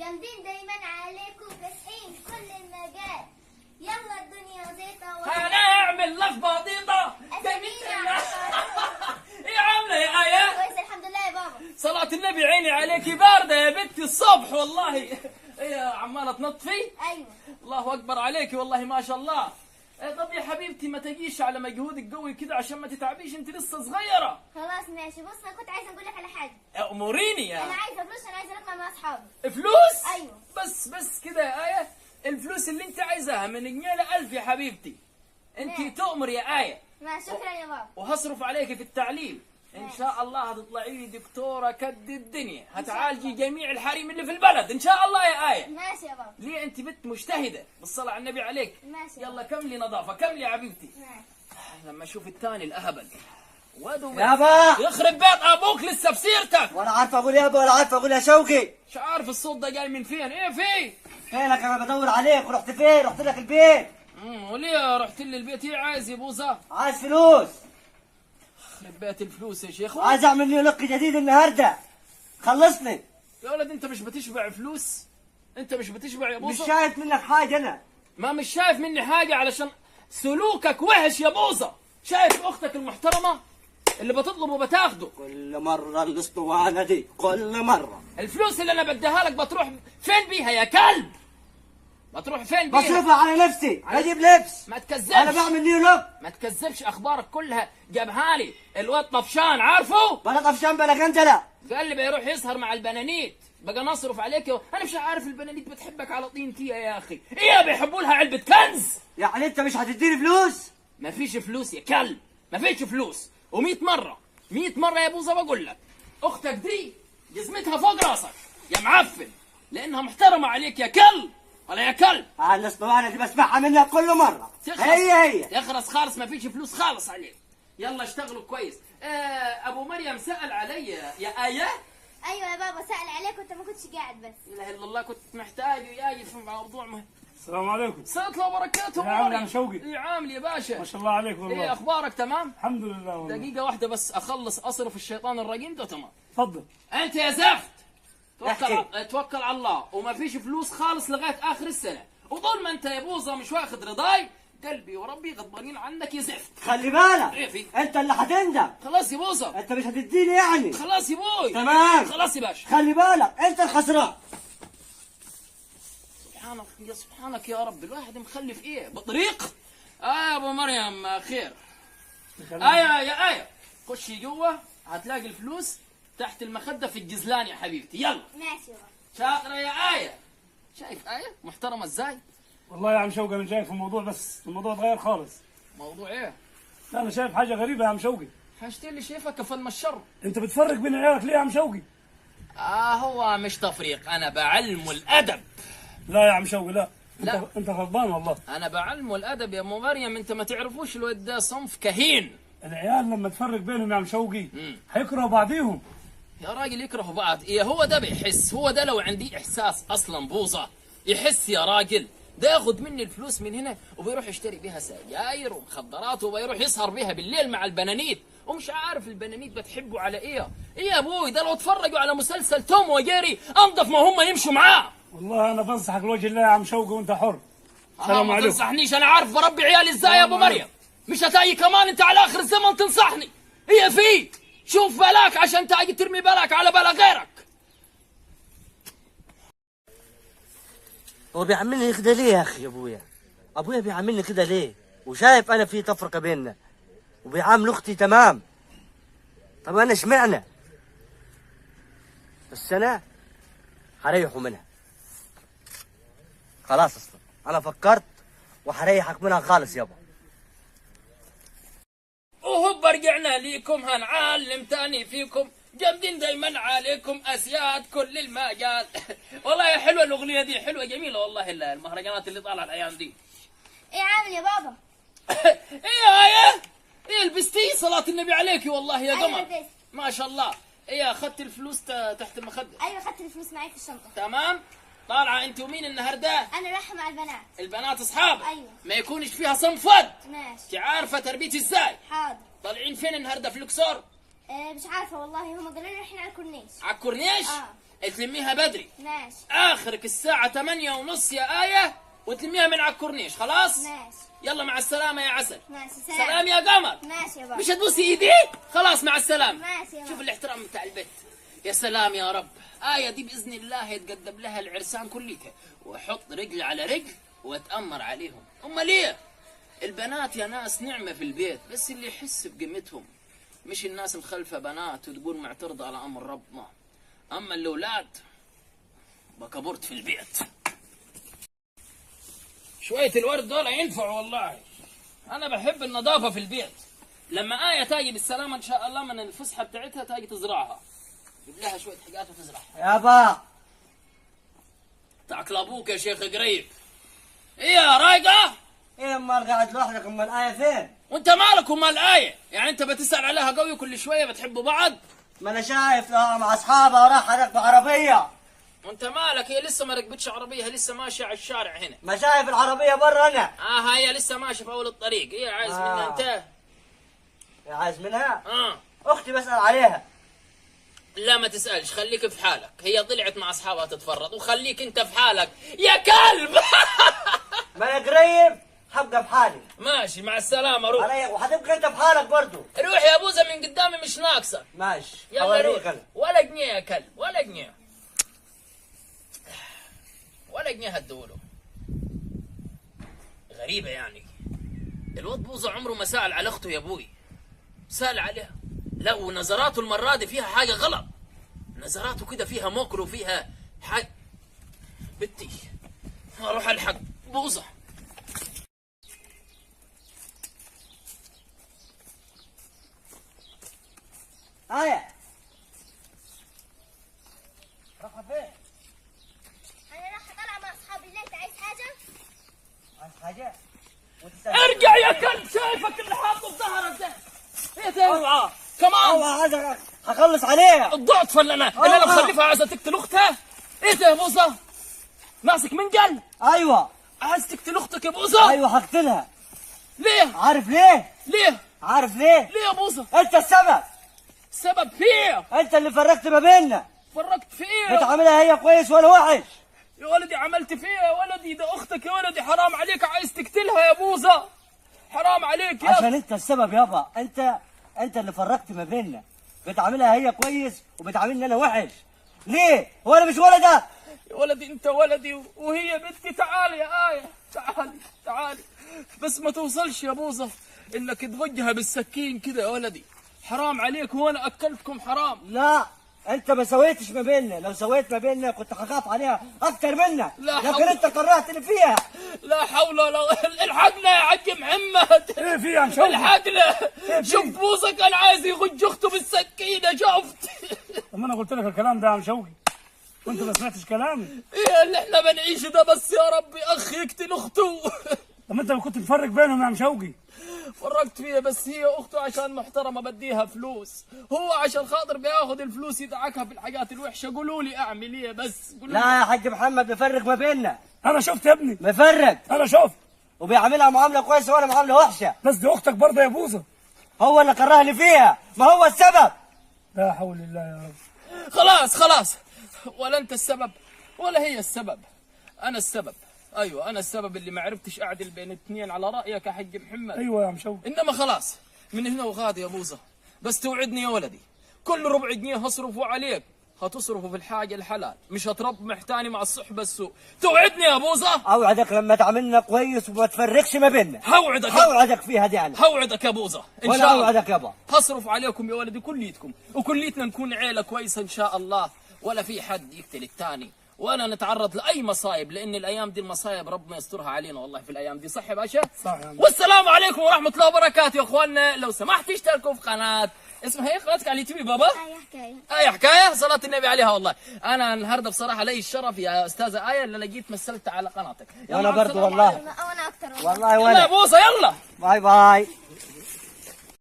جامدين دايما عليكم فاتحين كل المجال. يلا الدنيا زيطة هنعمل لك بطيطة ايه عاملة يا آية؟ كويس الحمد لله يا بابا. صلاة النبي عيني عليكي باردة يا بنتي الصبح والله. ايه عمالة تنطفي؟ ايوه. الله أكبر عليكي والله ما شاء الله. طب يا حبيبتي ما تجيش على مجهودك قوي كده عشان ما تتعبيش، انت لسه صغيرة. خلاص ماشي. بص انا كنت عايزه اقول لك على حاجه. اموريني يا انا عايزه فلوس، انا عايزه نطلع مع اصحابي. فلوس؟ ايوه. بس كده يا آية، الفلوس اللي انت عايزاها من جنيه ل1000 يا حبيبتي. انت نعم. تؤمر يا آية. ما شكرا يا بابا. وهصرف عليك في التعليم ان ماشي. شاء الله. هتطلعي لي دكتوره كد الدنيا، هتعالجي جميع الحريم اللي في البلد ان شاء الله يا آية. ماشي يا بابا. ليه انت بنت مجتهده بالصلاه على النبي عليك. ماشي. يلا كملي نظافه، كملي يا حبيبتي. ماشي. لما اشوف الثاني الاهبل وادو يابا يخرب بيت ابوك لسه بسيرتك. ولا عارف اقول يابا ولا عارف اقول يا شوقي. مش عارف الصوت ده جاي من فين. ايه في فينك؟ انا بدور عليك. ورحت فين؟ رحت لك البيت. وليه رحت لي البيت؟ ايه عايز يا بوزه؟ عايز فلوس. يخرب بيت الفلوس يا شيخ. عايز اعمل لي لق جديد النهارده. خلصني. يا ولد انت مش بتشبع فلوس؟ انت مش بتشبع يا مش بوزه؟ شايف منك حاجه انا. ما مش شايف مني حاجة علشان سلوكك وحش يا بوزة. شايف أختك المحترمة اللي بتطلبه بتاخده. كل مره الاسطوانه دي كل مره. الفلوس اللي أنا بديها لك بتروح فين بيها يا كلب؟ بتروح فين بيها؟ بصرفها على نفسي. اجيب لبس. ما تكذبش. انا بعمل لي لق. ما تكذبش، أخبارك كلها جابها لي الواد طفشان، عارفه؟ بلا طفشان بلا جندله. قال لي بيروح يسهر مع البنانيت، بقى نصرف عليك. أنا مش عارف البنانيت بتحبك على طينتي يا أخي. إيه بيحبوا لها علبة كنز؟ يعني انت مش هتديني فلوس؟ ما فيش فلوس يا كلب، ما فيش فلوس. و100 مرة 100 مرة يا بوزة بقول لك، أختك دي جزمتها فوق راسك يا معفن، لأنها محترمة عليك يا كلب ولا يا كلب. الاسطوانه دي بسمعها منك كل مره. هي يخرس خالص، ما فيش فلوس خالص عليك. يلا اشتغلوا كويس. أبو مريم سأل علي يا آية. ايوه يا بابا سأل عليك وانت ما كنتش قاعد بس. لا إله إلا الله، كنت محتاج وياي في موضوع مهم. السلام عليكم. السلام الله وبركاته. يا عم يا شوقي. ايه عامل يا باشا؟ ما شاء الله عليك والله. ايه اخبارك؟ تمام؟ الحمد لله والله. دقيقة واحدة بس اخلص اصرف الشيطان الرجيم ده تمام. تفضل. انت يا زفت احكي. توكل على الله، وما فيش فلوس خالص لغاية اخر السنة، وطول ما انت يا بوظة مش واخد رضاي قلبي وربي غضبانين عنك يا زفت. خلي بالك. ايه في؟ انت اللي هتندم. خلاص يا بوظة. انت مش هتديني يعني. خلاص يا بوي. تمام. خلاص يا باشا. خلي بالك انت الخسران. سبحانك يا رب، الواحد مخلف ايه بطريق. يا ابو مريم خير. يا آية خشي جوا هتلاقي الفلوس تحت المخدة في الجزلان يا حبيبتي. يلا. ماشي يا بابا. شاطرة يا آية. شايف آية محترمة ازاي؟ والله يا عم شوقي انا شايف الموضوع، بس الموضوع اتغير خالص. موضوع ايه؟ لا انا شايف حاجه غريبه يا عم شوقي. حاجتين اللي شايفها كفن الشر. انت بتفرق بين عيالك ليه يا عم شوقي؟ هو مش تفريق، انا بعلمه الادب. لا يا عم شوقي لا. لا. انت غلطان والله. انا بعلمه الادب يا ام مريم، انت ما تعرفوش الواد ده صنف كهين. العيال لما تفرق بينهم يا عم شوقي هيكرهوا بعضيهم. يا راجل يكرهوا بعض ايه؟ هو ده بيحس، هو ده لو عندي احساس اصلا بوظه يحس يا راجل. ده ياخد مني الفلوس من هنا وبيروح يشتري بيها سجاير ومخدرات وبيروح يسهر بيها بالليل مع البنانيت، ومش عارف البنانيت بتحبه على ايه. ايه يا ابوي ده لو اتفرجوا على مسلسل توم وجيري انضف ما هم يمشوا معاه. والله انا بنصحك لوجه الله يا عم شوقي وانت حر. السلام ما عليكم. تنصحنيش، انا عارف بربي عيالي ازاي يا ابو مريم. مش هتاجي كمان انت على اخر الزمن تنصحني. هي في شوف بلاك عشان تاجي ترمي بلاك على بلا غيرك. هو بيعملني كده ليه يا اخي؟ ابويا بيعملني كده ليه؟ وشايف انا في تفرقه بيننا وبيعامل اختي تمام. طب انا اشمعنى؟ بس انا هريحه منها خلاص. اصلا انا فكرت وهريحك منها خالص يابا. وهوب رجعنا ليكم هنعلم تاني فيكم، جامدين دايما عليكم اسياد كل المجال. والله يا حلوه الاغنيه دي، حلوه جميله والله. المهرجانات اللي طالعه الايام دي. ايه عامل يا بابا؟ ايه يا آية؟ ايه لبستي؟ صلاة النبي عليكي والله يا أيوة قمر. لبست. ما شاء الله. ايه اخذت الفلوس تحت المخدة؟ ايوه خدت الفلوس معي في الشنطه. تمام. طالعه انت ومين النهارده؟ انا رايحه مع البنات. البنات اصحابك؟ أيوة. ما يكونش فيها صنفد. ماشي. انت عارفه تربيتي ازاي؟ حاضر. طالعين فين النهارده؟ في الاقصر؟ مش عارفه والله، هم قالوا لي رايحين على الكورنيش. على الكورنيش؟ تلميها بدري. ماشي. اخرك الساعة 8:30 يا آية، وتلميها من على الكورنيش. خلاص؟ ماشي. يلا مع السلامة يا عسل. ماشي. سلام يا قمر. ماشي يا بابا. مش هتبوسي ايدي؟ خلاص مع السلامة. ماشي يا شوف بابا. الاحترام بتاع البيت. يا سلام يا رب. آية دي بإذن الله يتقدم لها العرسان كليتها، وأحط رجل على رجل وأتأمر عليهم. أمال ليه؟ البنات يا ناس نعمة في البيت، بس اللي يحس بقيمتهم، مش الناس مخلفة بنات وتقول معترضة على أمر ربنا. أما الأولاد بكبرت في البيت. شوية الورد دول ينفعوا والله. أنا بحب النظافة في البيت. لما آية تاجي بالسلامة إن شاء الله من الفسحة بتاعتها تاجي تزرعها. جيب لها شوية حاجات وتزرعها. يابا تعك لابوك يا شيخ قريب. إيه يا رايقة؟ ايه امال قاعد لوحدك؟ امال الآية فين؟ وأنت مالك ومال آية؟ يعني أنت بتسأل عليها قوي كل شوية بتحبوا بعض؟ ما انا شايف لها مع اصحابها وراح ركب عربية. وأنت مالك؟ هي لسه ما ركبتش عربية، هي لسه ماشية على الشارع هنا. ما شايف العربية برا انا. هي لسه ماشية في أول الطريق. إيه عايز منها أنت؟ عايز منها؟ آه. اختي بسأل عليها. لا ما تسألش، خليك في حالك. هي طلعت مع أصحابها تتفرط، وخليك أنت في حالك يا كلب. ما انا قريب حبقى بحالي. ماشي مع السلامة، روح. عليك وحتبقى انت بحالك برضو. روح يا بوزة من قدامي مش ناقصة. ماشي. يلا أوريك روح. أنا. ولا جنيه يا كلب، ولا جنيه. ولا جنيه هدوله. غريبة يعني. الواد بوزة عمره ما سأل على أخته يا أبوي. سأل عليها. لا ونظراته المرة دي فيها حاجة غلط. نظراته كده فيها مكر وفيها حاجة. بنتي أروح ألحق بوزة. آية راح فين؟ انا راح اطلع مع اصحابي. ليه انت عايز حاجه؟ عايز حاجة؟ ارجع يا كلب، شايفك اللي حاطه في ظهرك ده. ايه ده؟ اوعى كمان اوعى عايز هخلص عليها. الضعف ولا انا؟ اللي انا مخلفها عايزه تقتل اختها؟ ايه ده يا بوزة؟ ماسك منقل؟ ايوه عايز تقتل اختك يا بوزة؟ ايوه هقتلها. ليه؟ عارف ليه؟ ليه؟ عارف ليه؟ ليه يا بوزة؟ انت السبب. السبب فيه؟ انت اللي فرقت ما بيننا. فرقت فيه؟ بتعاملها هي كويس وانا وحش. يا ولدي عملت فيه يا ولدي، ده اختك يا ولدي، حرام عليك عايز تقتلها يا بوزة. حرام عليك يا عشان انت السبب يابا. انت اللي فرقت ما بيننا. بتعاملها هي كويس وبتعاملني انا وحش. ليه؟ هو انا مش ولدك؟ يا ولدي انت ولدي وهي بنتي. تعالي يا آية، تعالي تعالي. بس ما توصلش يا بوزة انك تضجها بالسكين كده يا ولدي. حرام عليك، هو انا اكلتكم حرام؟ لا انت ما سويتش ما بيننا. لو سويت ما بيننا كنت هخاف عليها اكتر منك. لا لكن حول. انت كرهتني فيها. لا حول ولا. الحقنا يا حاج محمد. ايه في يا مشوقي؟ الحقنا. شوف بوزة كان عايز يغج اخته بالسكينة. شفت؟ طب ما انا قلت لك الكلام ده يا مشوقي وانت ما سمعتش كلامي. ايه اللي احنا بنعيشه ده بس يا ربي؟ اخ يقتل اخته. طب انت كنت مفرق بينهم يا مشوقي. فرقت فيها، بس هي اخته عشان محترمه بديها فلوس، هو عشان خاطر بياخذ الفلوس يدعكها في الحاجات الوحشه. قولوا لي اعمل ايه بس؟ قولوا لا يا حاج محمد مفرق ما بيننا. انا شفت يا ابني، مفرق انا شفت. وبيعملها معامله كويسه وانا معامله وحشه. بس دي اختك برضه يا بوزة. هو اللي كرهني فيها، ما هو السبب. لا حول الله يا رب. خلاص ولا انت السبب ولا هي السبب، انا السبب. ايوه انا السبب اللي ما عرفتش اعدل بين الاثنين على رايك يا حج محمد. ايوه يا مشوقي. انما خلاص من هنا وغادي يا بوزة. بس توعدني يا ولدي كل ربع جنيه هصرفه عليك هتصرفه في الحاجه الحلال، مش هترب محتاني مع الصحبه السوء. توعدني يا بوزة؟ اوعدك لما تعاملنا كويس وما تفرقش ما بيننا. هوعدك فيها دي انا. هوعدك يا بوزة ان وانا شاء الله. اوعدك يابا. هصرف عليكم يا ولدي كليتكم، وكليتنا نكون عيله كويسه ان شاء الله، ولا في حد يقتل الثاني، ولا نتعرض لاي مصايب، لان الايام دي المصايب ربنا يسترها علينا والله في الايام دي. صح يا باشا؟ صح يا باشا. والسلام عليكم ورحمه الله وبركاته يا اخواننا. لو سمحت اشتركوا في قناه اسمها ايه؟ قناتك على اليوتيوب بابا؟ اي حكايه. اي حكايه، صلاه النبي عليها. والله انا النهارده بصراحه لي الشرف يا استاذه ايه اللي انا جيت مثلت على قناتك. وانا برضو والله. وانا اكتر والله يلا يا وانا. بوزة يلا. باي باي.